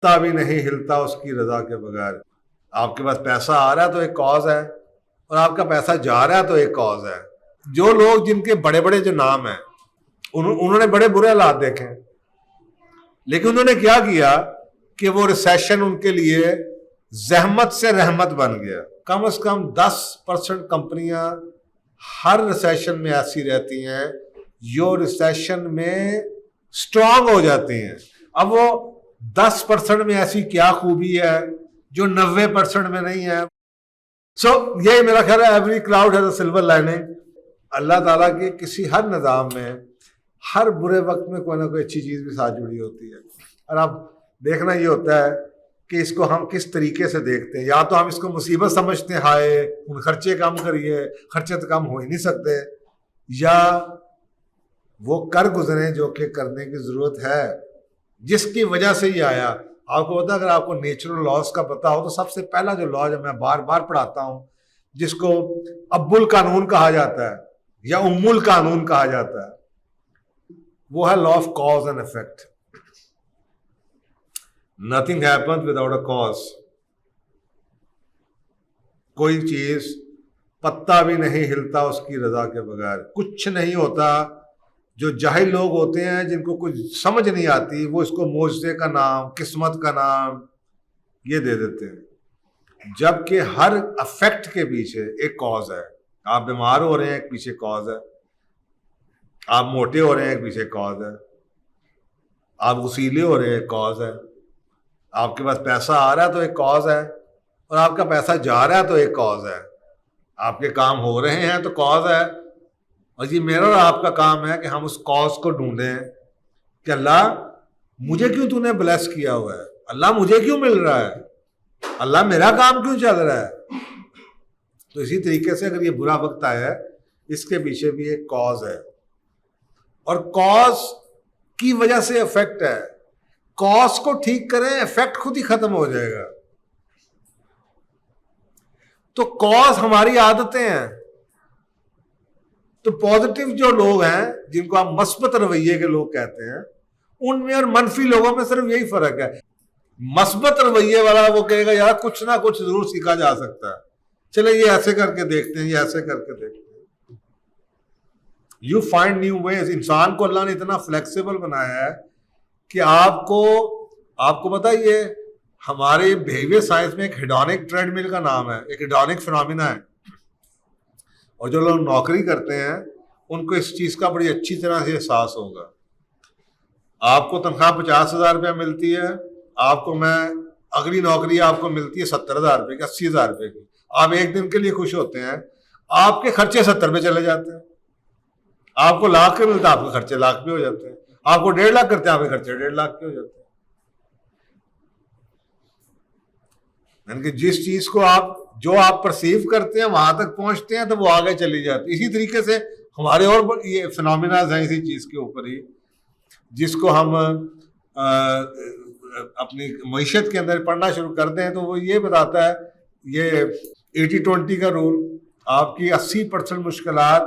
پتا بھی نہیں ہلتا اس کی رضا کے بغیر. آپ کے پاس پیسہ آ رہا ہے تو ایک کاز ہے, اور آپ کا پیسہ جا رہا ہے تو ایک کاز ہے. جو لوگ جن کے بڑے بڑے جو نام ہیں انہوں نے بڑے برے حالات دیکھے, لیکن انہوں نے کیا کیا کہ وہ ریسیشن ان کے لیے زحمت سے رحمت بن گیا. کم از کم 10% کمپنیاں ہر ریسیشن میں ایسی رہتی ہیں جو ریسیشن میں اسٹرانگ ہو جاتی ہیں. اب وہ 10% میں ایسی کیا خوبی ہے جو 90% میں نہیں ہے. سو یہ میرا خیال ہے every cloud has a silver lining. اللہ تعالیٰ کے کسی ہر نظام میں ہر برے وقت میں کوئی نہ کوئی اچھی چیز بھی ساتھ جڑی ہوتی ہے. اور اب دیکھنا یہ ہوتا ہے کہ اس کو ہم کس طریقے سے دیکھتے ہیں. یا تو ہم اس کو مصیبت سمجھتے ہیں, ہائے ان خرچے کم کریے, خرچے تو کم ہو ہی نہیں سکتے, یا وہ کر گزریں جو کہ کرنے کی ضرورت ہے جس کی وجہ سے ہی آیا. آپ کو پتا, اگر آپ کو نیچرل لاز کا پتا ہو تو سب سے پہلا جو لا جو میں بار بار پڑھاتا ہوں جس کو اب القانون کہا جاتا ہے یا القانون کہا جاتا ہے, وہ ہے law of cause and effect. Nothing happens without a cause. کوئی چیز پتا بھی نہیں ہلتا اس کی رضا کے بغیر. کچھ نہیں ہوتا. جو جاہل لوگ ہوتے ہیں جن کو کچھ سمجھ نہیں آتی وہ اس کو معجزے کا نام, قسمت کا نام یہ دے دیتے ہیں, جبکہ ہر افیکٹ کے پیچھے ایک کاز ہے. آپ بیمار ہو رہے ہیں ایک پیچھے کاز ہے, آپ موٹے ہو رہے ہیں ایک پیچھے کاز ہے, آپ غسیلے ہو رہے ہیں ایک کاز ہے, آپ کے پاس پیسہ آ رہا ہے تو ایک کاز ہے, اور آپ کا پیسہ جا رہا ہے تو ایک کاز ہے. آپ کے کام ہو رہے ہیں تو کاز ہے. اور یہ میرا اور آپ کا کام ہے کہ ہم اس کاز کو ڈھونڈیں کہ اللہ مجھے کیوں تو نے بلیس کیا ہوا ہے, اللہ مجھے کیوں مل رہا ہے, اللہ میرا کام کیوں چل رہا ہے. تو اسی طریقے سے اگر یہ برا وقت آیا ہے اس کے پیچھے بھی ایک کاز ہے, اور کاز کی وجہ سے افیکٹ ہے. کاز کو ٹھیک کریں افیکٹ خود ہی ختم ہو جائے گا. تو کاز ہماری عادتیں ہیں. تو پازیٹیو جو لوگ ہیں جن کو ہم مثبت رویے کے لوگ کہتے ہیں ان میں اور منفی لوگوں میں صرف یہی فرق ہے. مثبت رویے والا وہ کہے گا یار کچھ نہ کچھ ضرور سیکھا جا سکتا ہے, چلے یہ ایسے کر کے دیکھتے ہیں, یہ ایسے کر کے دیکھتے ہیں. You find new ways. انسان کو اللہ نے اتنا فلیکسیبل بنایا ہے کہ آپ کو پتا یہ ہمارے بیہیویئر سائنس میں ایک ہیڈونک ٹریڈ مل کا نام ہے, ایک ہیڈونک فینومینا ہے. اور جو لوگ نوکری کرتے ہیں ان کو اس چیز کا بڑی اچھی طرح سے احساس ہوگا. آپ کو تنخواہ 50,000 روپیہ ملتی ہے, آپ کو میں اگلی نوکری آپ کو ملتی ہے 70,000 روپے کی, 80,000 روپے کی. آپ ایک دن کے لیے خوش ہوتے ہیں, آپ کے خرچے 70 پہ چلے جاتے ہیں. آپ کو لاکھ کے ملتا ہے, آپ کے خرچے لاکھ پہ ہو جاتے ہیں. آپ کو 1.5 لاکھ کرتے ہیں, آپ کے خرچے 1.5 لاکھ پہ ہو جاتے ہیں. یعنی کہ جس چیز کو جو آپ پرسیو کرتے ہیں وہاں تک پہنچتے ہیں تو وہ آگے چلی جاتی ہے. اسی طریقے سے ہمارے اور یہ فینومیناز ہیں اسی چیز کے اوپر ہی, جس کو ہم اپنی معیشت کے اندر پڑھنا شروع کرتے ہیں تو وہ یہ بتاتا ہے یہ 80-20 کا رول. آپ کی 80% مشکلات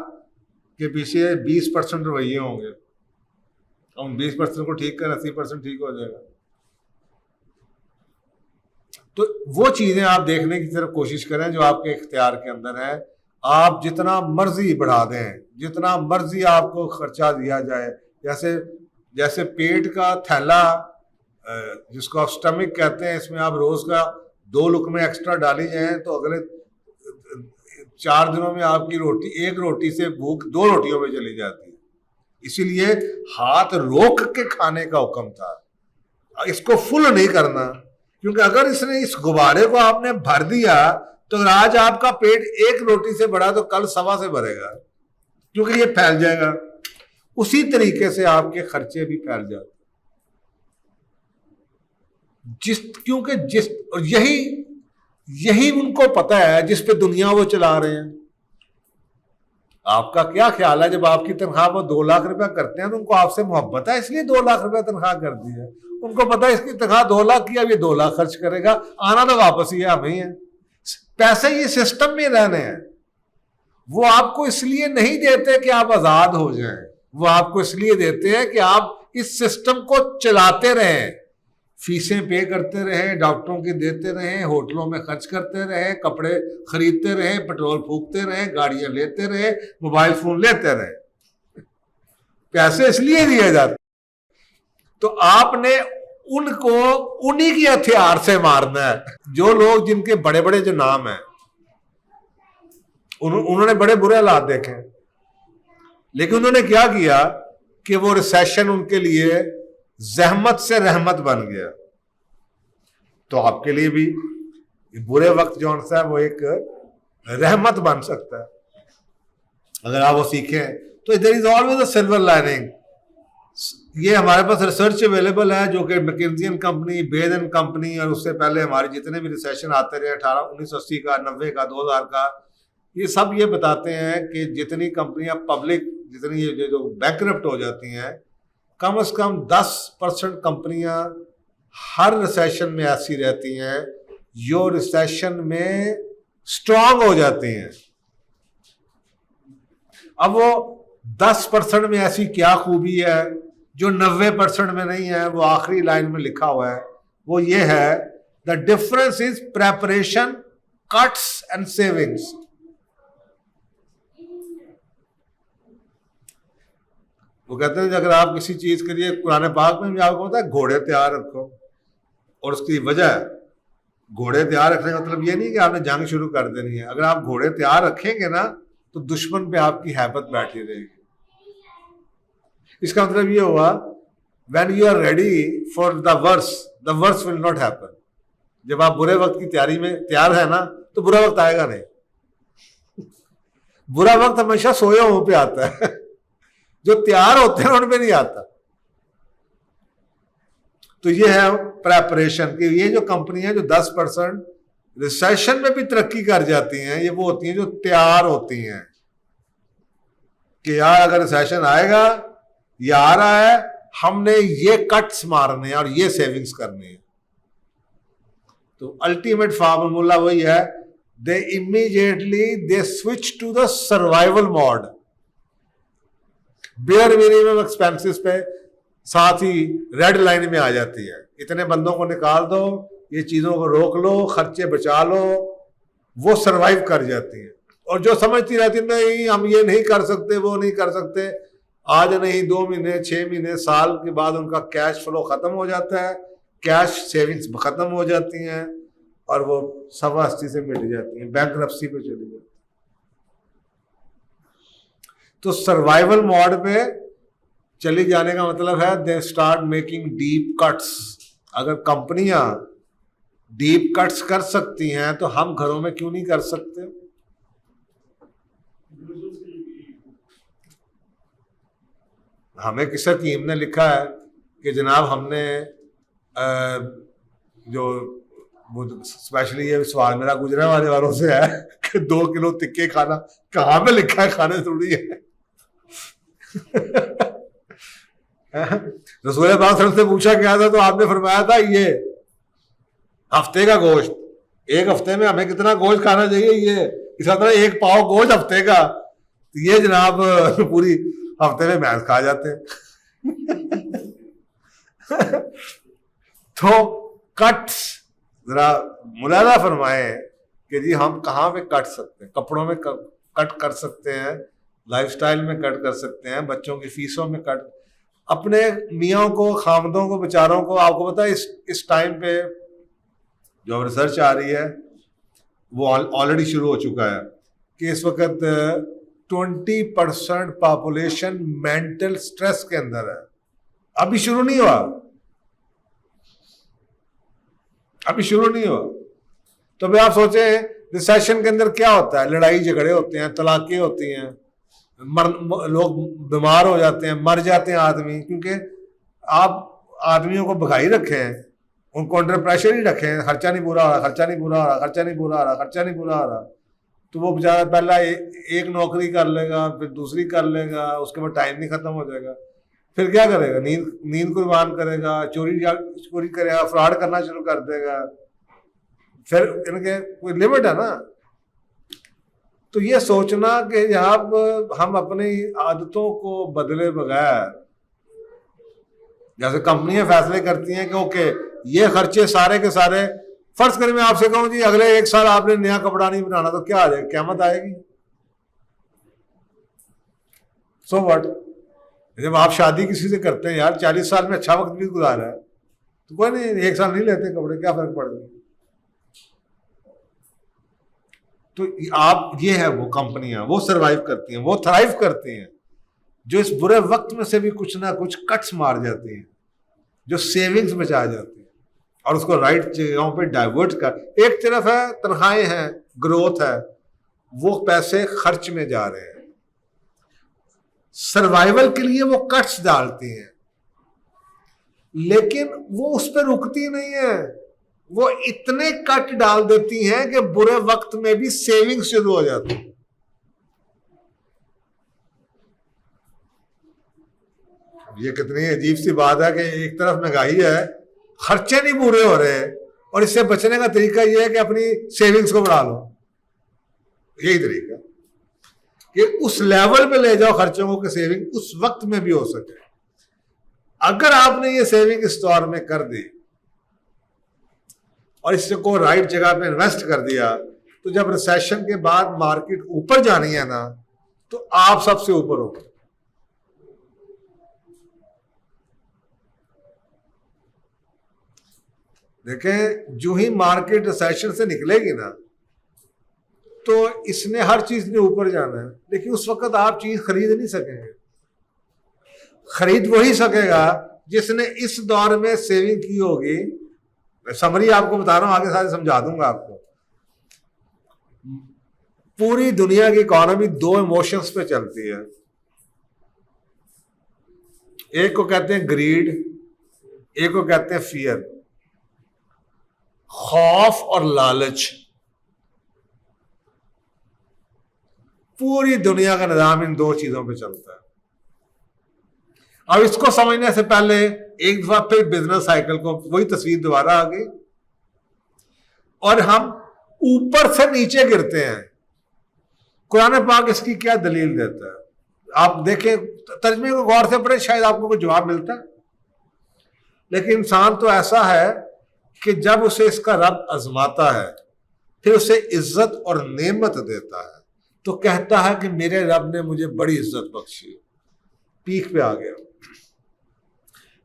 کے پیچھے 20% رویے ہوں گے. ہم 20% کو ٹھیک کریں 80% ٹھیک ہو جائے گا. تو وہ چیزیں آپ دیکھنے کی طرف کوشش کریں جو آپ کے اختیار کے اندر ہے. آپ جتنا مرضی بڑھا دیں, جتنا مرضی آپ کو خرچہ دیا جائے, جیسے پیٹ کا تھیلا جس کو آپ سٹمک کہتے ہیں, اس میں آپ روز کا 2 لقمے ایکسٹرا ڈالی جائیں تو اگلے 4 دنوں میں آپ کی ایک روٹی سے بھوک 2 روٹیوں میں چلی جاتی ہے. اسی لیے ہاتھ روک کے کھانے کا حکم تھا, اس کو فل نہیں کرنا, کیونکہ اگر اس نے اس غبارے کو آپ نے بھر دیا تو اگر آج آپ کا پیٹ 1 روٹی سے بڑھا تو کل 1.25 سے بھرے گا, کیونکہ یہ پھیل جائے گا. اسی طریقے سے آپ کے خرچے بھی پھیل جاتے کیونکہ اور یہی ان کو پتا ہے جس پہ دنیا وہ چلا رہے ہیں. آپ کا کیا خیال ہے جب آپ کی تنخواہ وہ 2 لاکھ روپیہ کرتے ہیں تو ان کو آپ سے محبت ہے اس لیے 2 لاکھ روپیہ تنخواہ کر دی ہے. ان کو پتا ہے اس کی تنخواہ 2 لاکھ کی, اب یہ 2 لاکھ خرچ کرے گا, آنا تو واپس ہی ہمیں ہے. پیسے یہ سسٹم میں رہنے ہیں. وہ آپ کو اس لیے نہیں دیتے کہ آپ آزاد ہو جائیں, وہ آپ کو اس لیے دیتے ہیں کہ آپ اس سسٹم کو چلاتے رہیں. فیسیں پے کرتے رہے، ڈاکٹروں کی دیتے رہے، ہوٹلوں میں خرچ کرتے رہے، کپڑے خریدتے رہے، پٹرول پھونکتے رہے، گاڑیاں لیتے رہے، موبائل فون لیتے رہے. پیسے اس لیے دیے جاتے. تو آپ نے ان کو انہی کے ہتھیار سے مارنا ہے. جو لوگ جن کے بڑے بڑے جو نام ہیں انہوں نے بڑے برے حالات دیکھے، لیکن انہوں نے کیا کیا کہ وہ ریسیشن ان کے لیے زحمت سے رحمت بن گیا. تو آپ کے لیے بھی برے وقت جو ہے وہ ایک رحمت بن سکتا ہے اگر آپ وہ سیکھیں. تو there is always a silver lining. یہ ہمارے پاس ریسرچ اویلیبل ہے جو کہ میکنزین کمپنی، بیز اینڈ کمپنی، اور اس سے پہلے ہمارے جتنے بھی ریسیشن آتے رہے 1980 کا، 90 کا، 2000 کا، یہ سب یہ بتاتے ہیں کہ جتنی کمپنیاں پبلک، جتنی جو بینکرپٹ ہو جاتی ہیں، کم از کم 10% کمپنیاں ہر ریسیشن میں ایسی رہتی ہیں جو ریسیشن میں اسٹرانگ ہو جاتی ہیں. اب وہ 10% میں ایسی کیا خوبی ہے جو 90% میں نہیں ہے؟ وہ آخری لائن میں لکھا ہوا ہے، وہ یہ ہے the difference is preparation, cuts and savings. وہ کہتے ہیں کہ اگر آپ کسی چیز کے لیے، قرآن پاک میں بھی آپ کو پتا ہے گھوڑے تیار رکھو، اور اس کی وجہ ہے گھوڑے تیار رکھنے کا مطلب یہ نہیں کہ آپ نے جنگ شروع کر دینی ہے. اگر آپ گھوڑے تیار رکھیں گے نا تو دشمن پہ آپ کی ہیبت بیٹھی رہے گی. اس کا مطلب یہ ہوا when you are ready for the worst will not happen. جب آپ برے وقت کی تیاری میں تیار ہے نا تو برا وقت آئے گا نہیں. برا وقت ہمیشہ سوئے ہوں پہ آتا ہے، جو تیار ہوتے ہیں ان پہ نہیں آتا. تو یہ ہے پریپریشن کہ یہ جو کمپنی ہے جو 10% ریسیشن میں بھی ترقی کر جاتی ہیں، یہ وہ ہوتی ہیں جو تیار ہوتی ہیں کہ یار اگر ریسیشن آئے گا یا آ رہا ہے، ہم نے یہ کٹس مارنے ہیں اور یہ سیونگز کرنی ہے. تو الٹیمیٹ فارمولا وہی ہے، they immediately they switch to the survival mode. Bare minimum expenses پہ ساتھ ہی ریڈ لائن میں آ جاتی ہے، اتنے بندوں کو نکال دو، یہ چیزوں کو روک لو، خرچے بچا لو. وہ سروائیو کر جاتی ہیں. اور جو سمجھتی رہتی نہیں ہم یہ نہیں کر سکتے، وہ نہیں کر سکتے، آج نہیں 2 مہینے، 6 مہینے، سال کے بعد ان کا کیش فلو ختم ہو جاتا ہے، کیش سیونگز ختم ہو جاتی ہیں، اور وہ سوا ہستی سے مٹ جاتی ہیں، بینکرپسی پہ چلی جاتی ہیں. تو سروائیول موڈ پہ چلی جانے کا مطلب ہے they start making deep cuts. اگر کمپنیاں ڈیپ کٹس کر سکتی ہیں تو ہم گھروں میں کیوں نہیں کر سکتے؟ ہمیں کس حکیم نے لکھا ہے کہ جناب ہم نے جو اسپیشلی یہ سوال میرا گجرے والوں سے ہے کہ 2 کلو تکے کھانا، کہاں پہ لکھا ہے؟ کھانے تھوڑی ہے. رسول پاک صلی اللہ علیہ وسلم سے پوچھا گیا تھا تو آپ نے فرمایا تھا یہ ہفتے کا گوشت، ایک ہفتے میں ہمیں کتنا گوشت کھانا چاہیے، یہ اس طرح 1 پاؤ گوشت ہفتے کا، یہ جناب پوری ہفتے میں بھینس کھا جاتے ہیں. تو کٹس ذرا ملاحظہ فرمائیں کہ جی ہم کہاں پہ کٹ سکتے ہیں. کپڑوں میں کٹ کر سکتے ہیں، لائف سٹائل میں کٹ کر سکتے ہیں، بچوں کی فیسوں میں کٹ. اپنے میاں کو، خامدوں کو، بیچاروں کو، آپ کو پتا ہے اس ٹائم پہ جو ریسرچ آ رہی ہے وہ آلریڈی شروع ہو چکا ہے کہ اس وقت 20% پاپولیشن مینٹل سٹریس کے اندر ہے. ابھی شروع نہیں ہوا، ابھی شروع نہیں ہوا. تو بھی آپ سوچیں ریسیشن کے اندر کیا ہوتا ہے؟ لڑائی جھگڑے ہوتے ہیں، طلاقیں ہوتی ہیں، لوگ بیمار ہو جاتے ہیں، مر جاتے ہیں آدمی، کیونکہ آپ آدمیوں کو بھگائی رکھے ہیں، ان کو انڈر پریشر ہی رکھے ہیں، خرچہ نہیں پورا ہو رہا، خرچہ نہیں پورا ہو رہا، خرچہ نہیں پورا ہو رہا، خرچہ نہیں پورا ہو رہا. تو وہ بیچارہ پہلا ایک نوکری کر لے گا، پھر دوسری کر لے گا، اس کے بعد ٹائم نہیں ختم ہو جائے گا، پھر کیا کرے گا؟ نیند قربان کرے گا، چوری کرے گا، فراڈ کرنا شروع کر دے گا. پھر ان کے کوئی لمٹ ہے نا. تو یہ سوچنا کہ جب ہم اپنی عادتوں کو بدلے بغیر جیسے کمپنیاں فیصلے کرتی ہیں کہ اوکے یہ خرچے سارے کے سارے، فرض کریں میں آپ سے کہوں جی اگلے 1 سال آپ نے نیا کپڑا نہیں بنانا تو کیا آ جائے گا؟ قیامت آئے گی. So what? جب آپ شادی کسی سے کرتے ہیں یار 40 سال میں اچھا وقت بھی گزارا ہے تو کوئی نہیں 1 سال نہیں لیتے کپڑے، کیا فرق پڑ گیا؟ تو آپ یہ ہے وہ کمپنیاں وہ سروائیو کرتی ہیں، وہ تھرائیو کرتی ہیں جو اس برے وقت میں سے بھی کچھ نہ کچھ کٹس مار جاتی ہیں، جو سیونگز بچا جاتی ہیں اور اس کو رائٹ جگہوں پہ ڈائیورٹ کر. ایک طرف ہے تنخواہیں ہیں، گروتھ ہے، وہ پیسے خرچ میں جا رہے ہیں، سروائیول کے لیے وہ کٹس ڈالتی ہیں، لیکن وہ اس پہ رکتی نہیں ہے، وہ اتنے کٹ ڈال دیتی ہیں کہ برے وقت میں بھی سیونگ شروع ہو جاتی ہے. یہ کتنی عجیب سی بات ہے کہ ایک طرف مہنگائی ہے، خرچے نہیں پورے ہو رہے اور اس سے بچنے کا طریقہ یہ ہے کہ اپنی سیونگز کو بڑھا لو. یہی طریقہ کہ اس لیول پہ لے جاؤ خرچوں کو کہ سیونگ اس وقت میں بھی ہو سکے. اگر آپ نے یہ سیونگ اس دور میں کر دی اور اس کو رائٹ جگہ پہ انویسٹ کر دیا تو جب ریسیشن کے بعد مارکیٹ اوپر جانی ہے نا تو آپ سب سے اوپر ہوگا. دیکھیں جو ہی مارکیٹ ریسیشن سے نکلے گی نا تو اس نے ہر چیز نے اوپر جانا ہے، لیکن اس وقت آپ چیز خرید نہیں سکیں گے. خرید وہی سکے گا جس نے اس دور میں سیونگ کی ہوگی. سمری آپ کو بتا رہا ہوں، آگے سارے سمجھا دوں گا آپ کو. پوری دنیا کی اکانومی 2 ایموشنز پہ چلتی ہے. ایک کو کہتے ہیں گریڈ، ایک کو کہتے ہیں فیئر، خوف اور لالچ. پوری دنیا کا نظام ان 2 چیزوں پہ چلتا ہے. اب اس کو سمجھنے سے پہلے ایک دفعہ پھر بزنس سائیکل کو وہی تصویر دوبارہ آ گئی اور ہم اوپر سے نیچے گرتے ہیں. قرآن پاک اس کی کیا دلیل دیتا ہے؟ آپ دیکھیں ترجمے کو غور سے پڑھیں، شاید آپ کو کوئی جواب ملتا ہے. لیکن انسان تو ایسا ہے کہ جب اسے اس کا رب آزماتا ہے پھر اسے عزت اور نعمت دیتا ہے تو کہتا ہے کہ میرے رب نے مجھے بڑی عزت بخشی، پیک پہ آ گیا.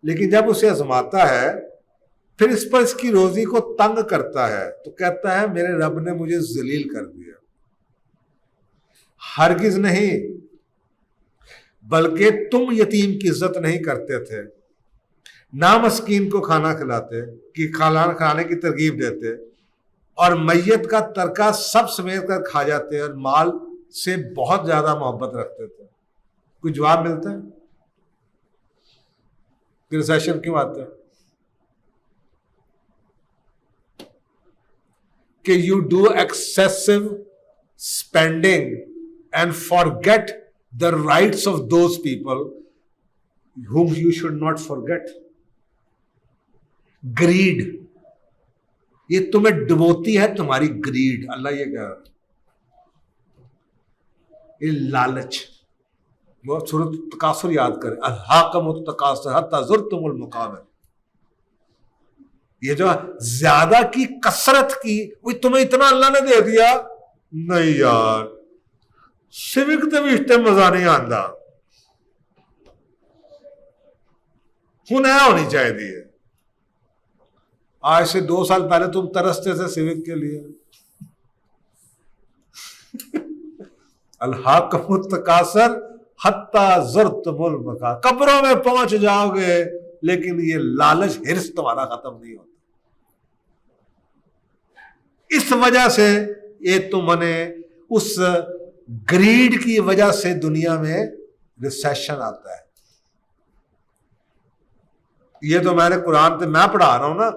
لیکن جب اسے آزماتا ہے پھر اس پر اس کی روزی کو تنگ کرتا ہے تو کہتا ہے میرے رب نے مجھے ذلیل کر دیا. ہرگز نہیں، بلکہ تم یتیم کی عزت نہیں کرتے تھے، نہ مسکین کو کھانا کھلاتے کہ کھانے کی ترغیب دیتے، اور میت کا ترکہ سب سمیت کر کھا جاتے اور مال سے بہت زیادہ محبت رکھتے تھے. کوئی جواب ملتا ہے کہ ریسیشن کیوں آتا ہے؟ کہ you do excessive spending and forget the rights of those people whom you should not forget. greed، یہ تمہیں ڈبوتی ہے تمہاری گریڈ. اللہ یہ کہہ رہا، یہ لالچ. وہ سورۃ التکاثر یاد کریں، الہاکم التکاثر حتی زرتم المقابر. یہ جو زیادہ کی کثرت کی، وہ تمہیں اتنا اللہ نے دے دیا، نہیں یار سیونگ تے بھی اس مزہ نہیں آتا. ہن ہونی چاہیے. آج سے 2 سال پہلے تم ترستے تھے سیونگ کے لیے. الہاکم التکاثر حتی زرتم المقابر، قبروں میں پہنچ جاؤ گے لیکن یہ لالچ ہرس تمہارا ختم نہیں ہوتا. اس وجہ سے یہ تم نے اس گریڈ کی وجہ سے دنیا میں ریسیشن آتا ہے. یہ تو میں نے قرآن پہ میں پڑھا رہا ہوں نا،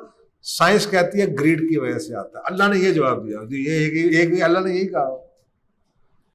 سائنس کہتی ہے گریڈ کی وجہ سے آتا ہے. اللہ نے یہ جواب دیا، یہ اللہ نے یہی کہا.